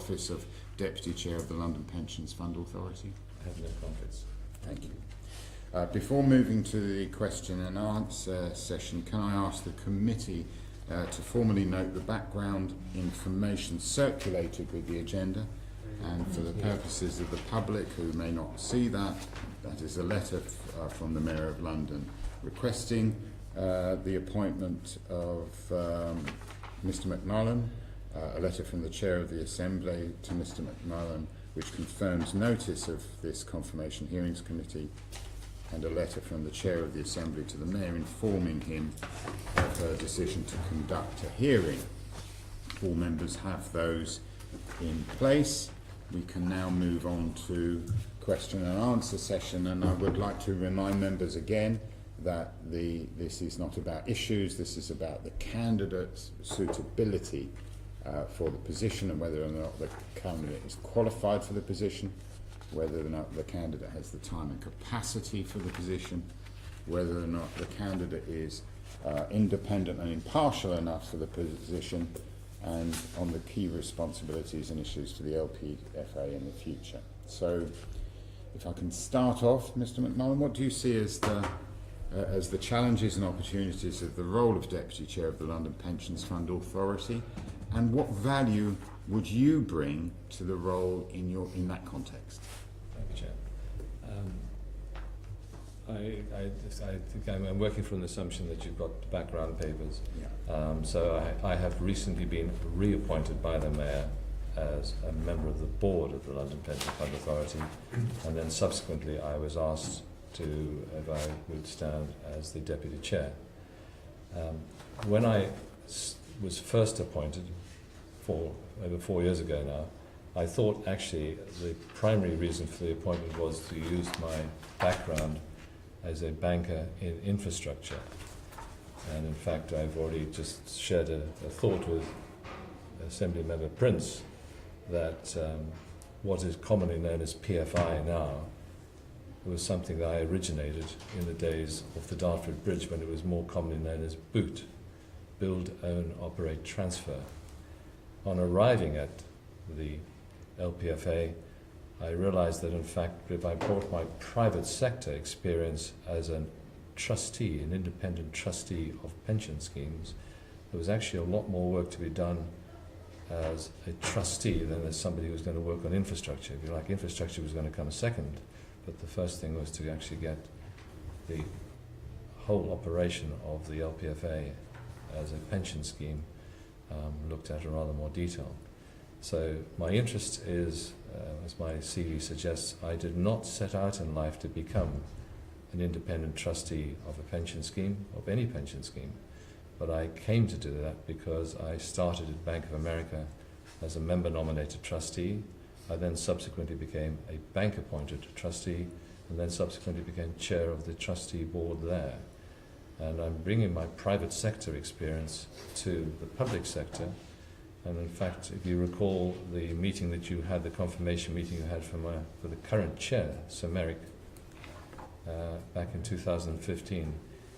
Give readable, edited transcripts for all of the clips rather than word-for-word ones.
office of Deputy Chair of the London Pensions Fund Authority? I have no conflicts. Thank you. Before moving to the question and answer session, can I ask the committee to formally note the background information circulated with the agenda, and for the purposes of the public who may not see that, that is a letter from the Mayor of London requesting the appointment of Mr McMullan, a letter from the Chair of the Assembly to Mr McMullan which confirms notice of this Confirmation Hearings Committee, and a letter from the Chair of the Assembly to the Mayor informing him of her decision to conduct a hearing. All members have those in place. We can now move on to question and answer session, and I would like to remind members again that this is not about issues, this is about the candidate's suitability for the position, and whether or not the candidate is qualified for the position, whether or not the candidate has the time and capacity for the position, whether or not the candidate is independent and impartial enough for the position, and on the key responsibilities and issues for the LPFA in the future. So, if I can start off, Mr McMullan, what do you see as the challenges and opportunities of the role of Deputy Chair of the London Pensions Fund Authority, and what value would you bring to the role in that context? Thank you, Chair. I think I'm working from the assumption that you've got background papers. Yeah. So I have recently been reappointed by the Mayor as a member of the board of the London Pension Fund Authority, and then subsequently I was asked if I would stand as the Deputy Chair. When I was first appointed, over 4 years ago now, I thought actually the primary reason for the appointment was to use my background as a banker in infrastructure. And in fact, I've already just shared a thought with Assembly Member Prince that what is commonly known as PFI now was something that I originated in the days of the Dartford Bridge, when it was more commonly known as BOOT, Build, Own, Operate, Transfer. On arriving at the LPFA, I realized that in fact if I brought my private sector experience as a trustee, an independent trustee of pension schemes, there was actually a lot more work to be done as a trustee than as somebody who was going to work on infrastructure. If you like, infrastructure was going to come second, but the first thing was to actually get the whole operation of the LPFA as a pension scheme looked at in rather more detail. So my interest is, as my CV suggests, I did not set out in life to become an independent trustee of a pension scheme, of any pension scheme, but I came to do that because I started at Bank of America as a member-nominated trustee. I then subsequently became a bank-appointed trustee, and then subsequently became chair of the trustee board there. And I'm bringing my private sector experience to the public sector. And in fact, if you recall the meeting that you had, the confirmation meeting you had for the current chair, Sir Merrick, back in 2015,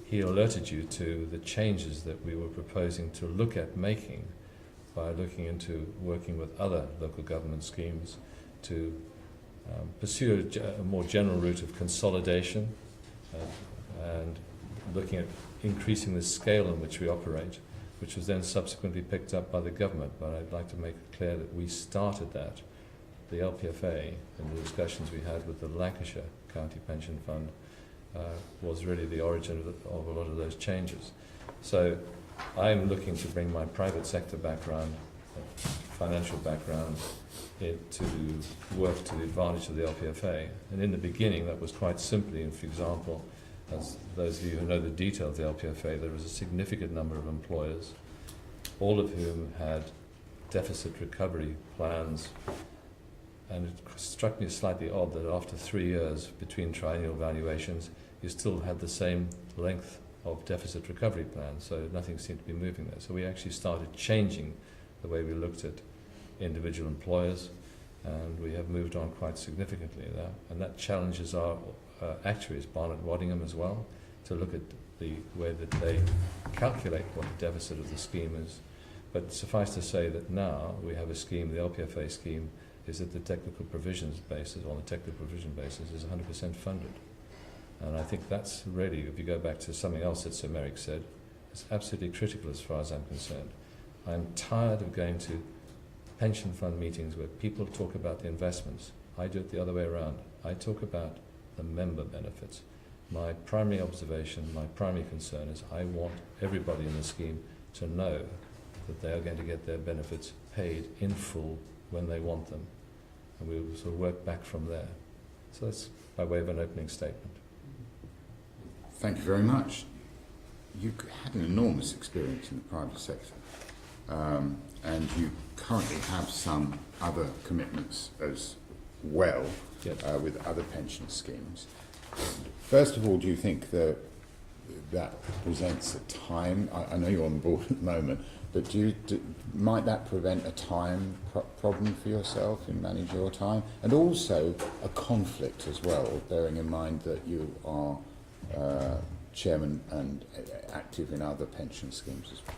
he alerted you to the changes that we were proposing to look at making by looking into working with other local government schemes to pursue a more general route of consolidation and looking at increasing the scale in which we operate, which was then subsequently picked up by the government. But I'd like to make it clear that we started that, the LPFA, and the discussions we had with the Lancashire County Pension Fund was really the origin of a lot of those changes. So I'm looking to bring my private sector background, financial background, to work to the advantage of the LPFA. And in the beginning, that was quite simply, and for example, as those of you who know the detail of the LPFA, there was a significant number of employers, all of whom had deficit recovery plans, and it struck me as slightly odd that after 3 years between triennial valuations, you still had the same length of deficit recovery plans, so nothing seemed to be moving there. So we actually started changing the way we looked at individual employers, and we have moved on quite significantly there, and that challenges our actuaries, Barnett Waddingham as well, to look at the way that they calculate what the deficit of the scheme is, But suffice to say that now we have a scheme, the LPFA scheme, is that the technical provisions basis, on the technical provision basis, is 100% funded. And I think that's really, if you go back to something else that Sir Merrick said, it's absolutely critical as far as I'm concerned. I'm tired of going to pension fund meetings where people talk about the investments. I do it the other way around. I talk about the member benefits. My primary observation, my primary concern is I want everybody in the scheme to know that they are going to get their benefits paid in full when they want them. And we will sort of work back from there. So that's by way of an opening statement. Thank you very much. You had an enormous experience in the private sector, and you currently have some other commitments as well. Yes. With other pension schemes. First of all, do you think that presents a time? I know you're on board at the moment, but might that prevent a time problem for yourself in managing your time, and also a conflict as well, bearing in mind that you are chairman and active in other pension schemes as well?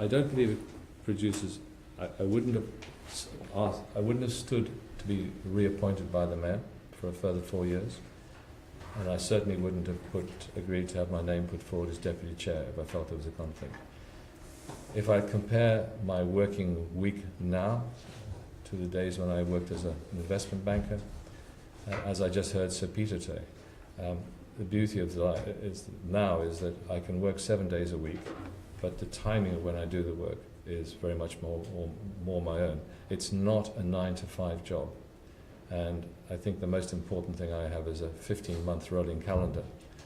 I don't believe it produces. I wouldn't have stood to be reappointed by the mayor for a further 4 years, and I certainly wouldn't have agreed to have my name put forward as deputy chair if I felt there was a conflict. If I compare my working week now to the days when I worked as an investment banker, as I just heard Sir Peter say, the beauty of now is that I can work 7 days a week, but the timing of when I do the work is very much more my own. It's not a 9-to-5 job. And I think the most important thing I have is a 15-month rolling calendar,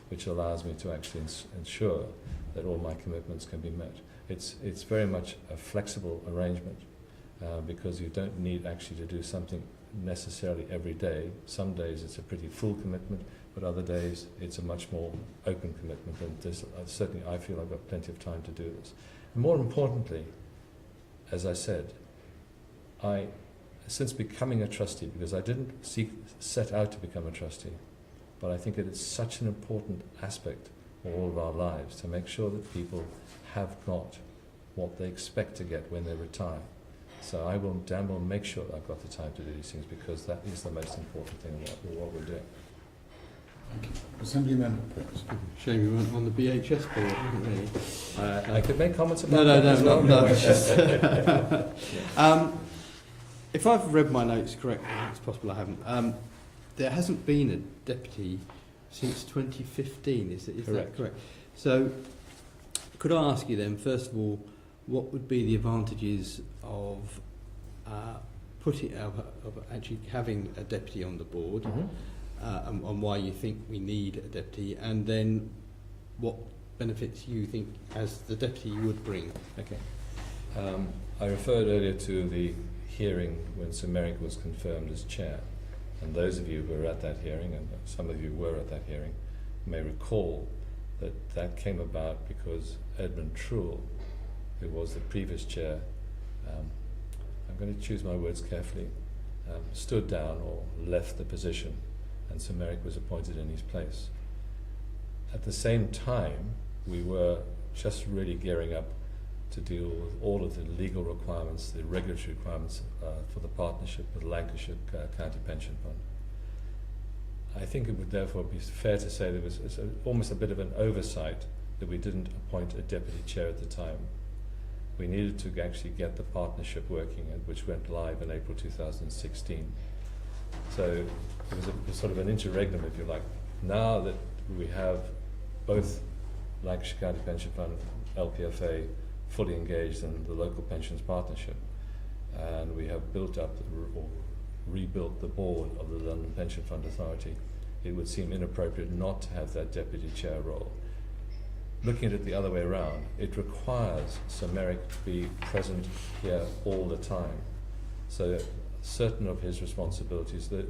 which allows me to actually ensure that all my commitments can be met. It's very much a flexible arrangement because you don't need actually to do something necessarily every day. Some days it's a pretty full commitment, but other days it's a much more open commitment. And certainly I feel I've got plenty of time to do this. And more importantly, as I said, since becoming a trustee, because I didn't set out to become a trustee, but I think it is such an important aspect of all of our lives to make sure that people have got what they expect to get when they retire. So I will damn well make sure that I've got the time to do these things, because that is the most important thing about what we're doing. Assembly member, please. Shame you weren't on the BHS board, wasn't really? I could make comments about that as well. No. It's just, if I've read my notes correctly, it's possible I haven't. There hasn't been a deputy since 2015. Is that correct? So, could I ask you then, first of all, what would be the advantages of actually having a deputy on the board, and why you think we need a deputy, and then what benefits you think as the deputy you would bring? Okay. I referred earlier to the hearing when Sir Merrick was confirmed as chair, and those of you who were at that hearing, and some of you were at that hearing, may recall that came about because Edmund Truell, who was the previous chair, I'm going to choose my words carefully, stood down or left the position, and Sir Merrick was appointed in his place. At the same time, we were just really gearing up to deal with all of the legal requirements, the regulatory requirements for the partnership with Lancashire County Pension Fund. I think it would therefore be fair to say there was almost a bit of an oversight that we didn't appoint a deputy chair at the time. We needed to actually get the partnership working, which went live in April 2016. So it was sort of an interregnum, if you like. Now that we have both Lancashire County Pension Fund, LPFA, fully engaged in the local pensions partnership, and we have built up or rebuilt the board of the London Pension Fund Authority, it would seem inappropriate not to have that deputy chair role. Looking at it the other way around, it requires Sir Merrick to be present here all the time. So certain of his responsibilities, to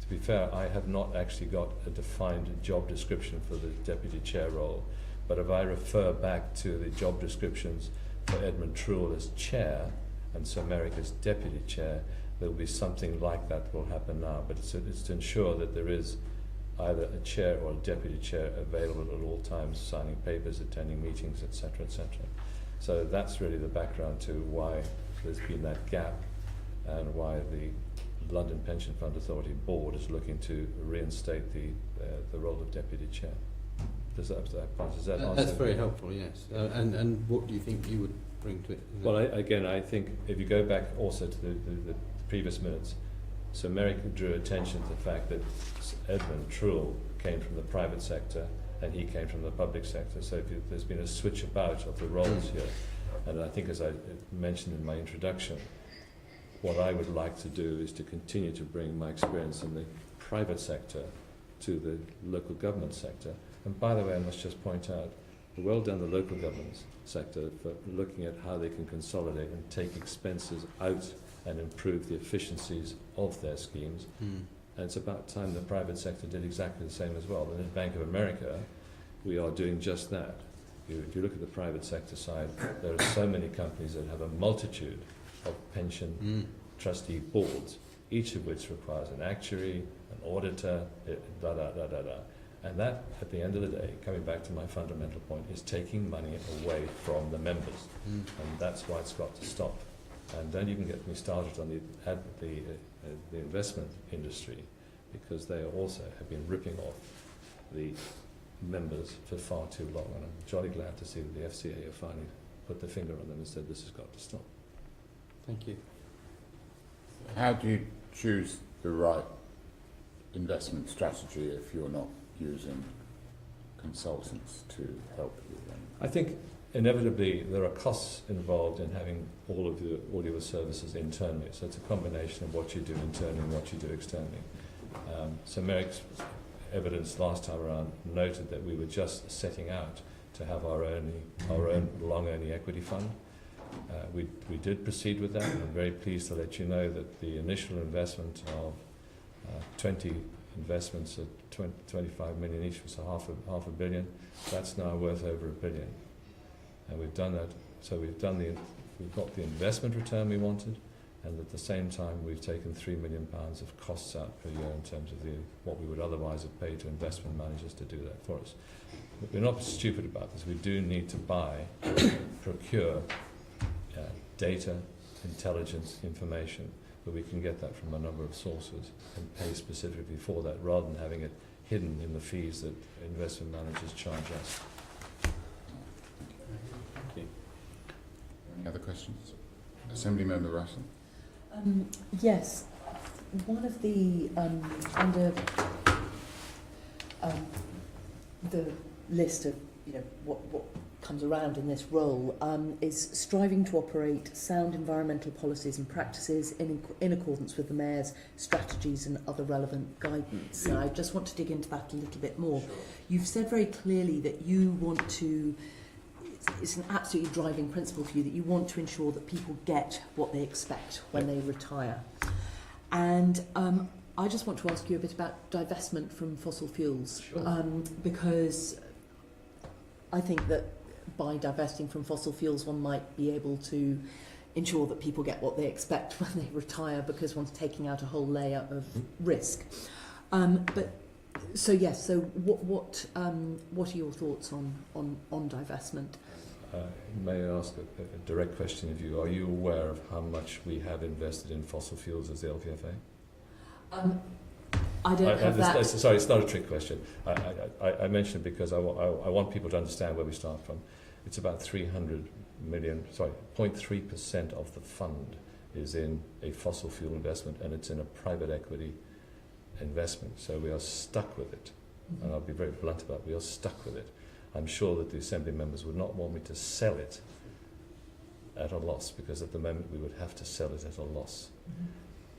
be fair, I have not actually got a defined job description for the deputy chair role, but if I refer back to the job descriptions for Edmund Truell as chair and Sir Merrick as deputy chair, there will be something like that will happen now. But it's to ensure that there is either a chair or a deputy chair available at all times, signing papers, attending meetings, etc., etc. So that's really the background to why there's been that gap and why the London Pension Fund Authority Board is looking to reinstate the role of Deputy Chair. Does that answer? That's very helpful, yes. And what do you think you would bring to it? Well, I think if you go back also to the previous minutes, so Merrick drew attention to the fact that Edmund Truell came from the private sector and he came from the public sector. So there's been a switch about of the roles here. And I think, as I mentioned in my introduction, what I would like to do is to continue to bring my experience in the private sector to the local government sector. And by the way, I must just point out, well done the local government sector for looking at how they can consolidate and take expenses out and improve the efficiencies of their schemes. And it's about time the private sector did exactly the same as well. And in Bank of America, we are doing just that. If you look at the private sector side, there are so many companies that have a multitude of pension trustee boards, each of which requires an actuary, an auditor, And that, at the end of the day, coming back to my fundamental point, is taking money away from the members. And that's why it's got to stop. And don't even get me started on the investment industry, because they also have been ripping off the members for far too long. And I'm jolly glad to see that the FCA have finally put their finger on them and said this has got to stop. Thank you. How do you choose the right investment strategy if you're not using consultants to help you? I think inevitably there are costs involved in having all your services internally. So it's a combination of what you do internally and what you do externally. So Merrick's evidence last time around noted that we were just setting out to have our own long-only equity fund. We did proceed with that, and I'm very pleased to let you know that the initial investment of 20 investments at 25 million each, was half a billion. That's now worth over $1 billion, and we've done that. So we've got the investment return we wanted, and at the same time we've taken £3 million of costs out per year in terms of what we would otherwise have paid to investment managers to do that for us. But we're not stupid about this. We do need to procure data, intelligence, information, but we can get that from a number of sources and pay specifically for that, rather than having it hidden in the fees that investment managers charge us. Thank you. Any other questions? Assembly Member Russell? Yes. One of the, under the list of, what comes around in this role is striving to operate sound environmental policies and practices in accordance with the Mayor's strategies and other relevant guidance. And I just want to dig into that a little bit more. Sure. You've said very clearly that you want to, it's an absolutely driving principle for you, that you want to ensure that people get what they expect when they retire. And I just want to ask you a bit about divestment from fossil fuels. Sure. Because I think that by divesting from fossil fuels, one might be able to ensure that people get what they expect when they retire, because one's taking out a whole layer of risk. So what are your thoughts on divestment? May I ask a direct question of you? Are you aware of how much we have invested in fossil fuels as the LPFA? I don't have that. Sorry, it's not a trick question. I mention it because I want people to understand where we start from. It's about 300 million, 0.3% of the fund is in a fossil fuel investment, and it's in a private equity investment. So we are stuck with it. And I'll be very blunt about it. We are stuck with it. I'm sure that the Assembly members would not want me to sell it at a loss, because at the moment we would have to sell it at a loss.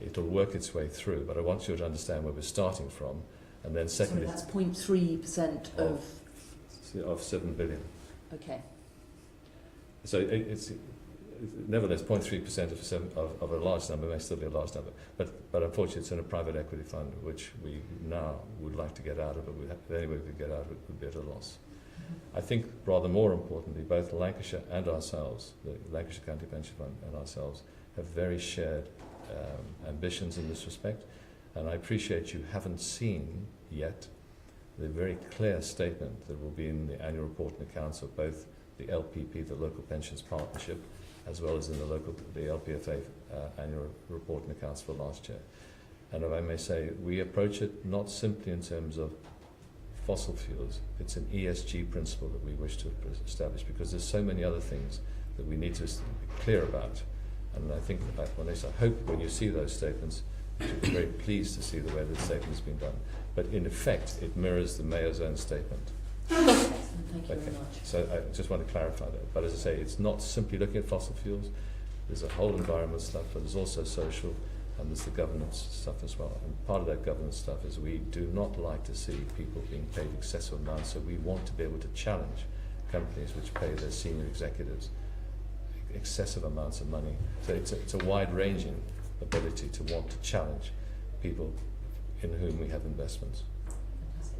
It'll work its way through, but I want you to understand where we're starting from. And then secondly... So that's 0.3% of 7 billion. Okay. So it's nevertheless 0.3% of a large number, may still be a large number, but unfortunately it's in a private equity fund, which we now would like to get out of, but the only way we could get out of it would be at a loss. I think rather more importantly, both Lancashire and ourselves, the Lancashire County Pension Fund and ourselves, have very shared ambitions in this respect, and I appreciate you haven't seen yet the very clear statement that will be in the annual report and accounts of both the LPP, the Local Pensions Partnership, as well as in the LPFA annual report and accounts for last year. And if I may say, we approach it not simply in terms of fossil fuels, it's an ESG principle that we wish to establish, because there's so many other things that we need to be clear about. And I think that I hope when you see those statements, you'll be very pleased to see the way the statement's been done. But in effect, it mirrors the Mayor's own statement. Excellent, thank you very much. So I just want to clarify that. But as I say, it's not simply looking at fossil fuels. There's a whole environment stuff, but there's also social, and there's the governance stuff as well. And part of that governance stuff is we do not like to see people being paid excessive amounts, so we want to be able to challenge companies which pay their senior executives excessive amounts of money. So it's a wide-ranging ability to want to challenge people in whom we have investments.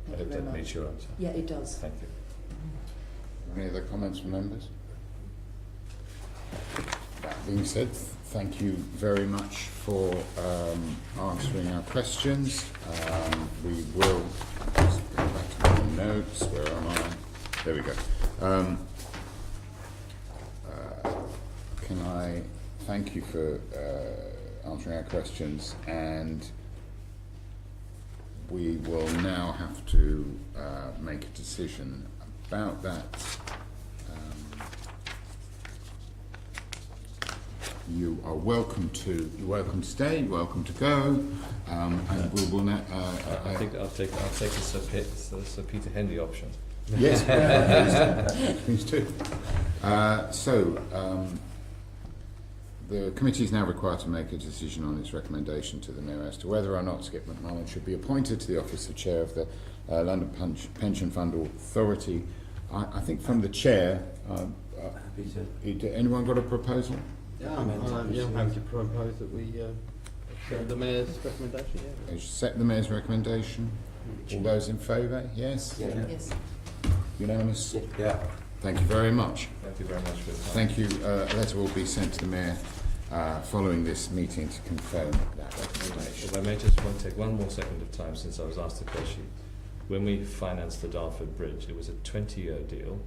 Fantastic, I hope that meets your answer. Yeah, it does. Thank you. Any other comments from members? That being said, thank you very much for answering our questions. We will just go back to my notes. Where am I? There we go. Can I thank you for answering our questions, and we will now have to make a decision about that. You are welcome to stay, you're welcome to go, and we will now. I think I'll take the Sir Peter Hendy option. Yes, please do. The committee is now required to make a decision on its recommendation to the Mayor as to whether or not Skip McMullan should be appointed to the office of Chair of the London Pension Fund Authority. I think from the Chair, anyone got a proposal? Yeah, I'm happy to propose that we accept the Mayor's recommendation. Yeah. Accept the Mayor's recommendation. All those in favour? Yes? Yeah. Yes. Unanimous? Yeah. Thanyour very much. Thank you very much for your time. Thank you. A letter will be sent to the Mayor following this meeting to confirm that recommendation. If I may just want to take one more second of time, since I was asked the question. When we financed the Dartford Bridge, it was a 20-year deal,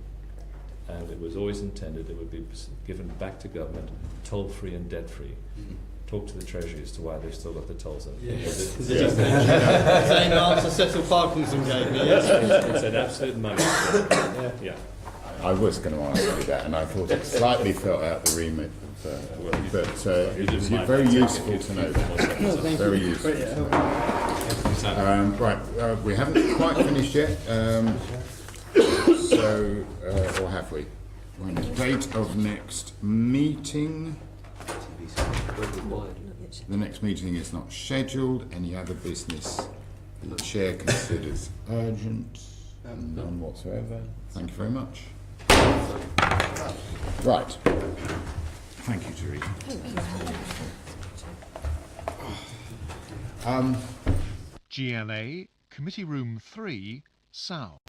and it was always intended it would be given back to government, toll-free and debt-free. Mm-hmm. Talk to the Treasury as to why they've still got the tolls in. Yes. Same answer Cecil Parkinson gave me. Yes. It's an absolute money. Yeah. I was going to ask you that, and I thought it slightly felt out the remit, but it's very useful to know that. Very useful. Right, we haven't quite finished yet, or have we? When the date of next meeting? The next meeting is not scheduled. Any other business the Chair considers urgent? None whatsoever. Thank you very much. Right. Thank you, Teresa. GLA, Committee Room 3, South.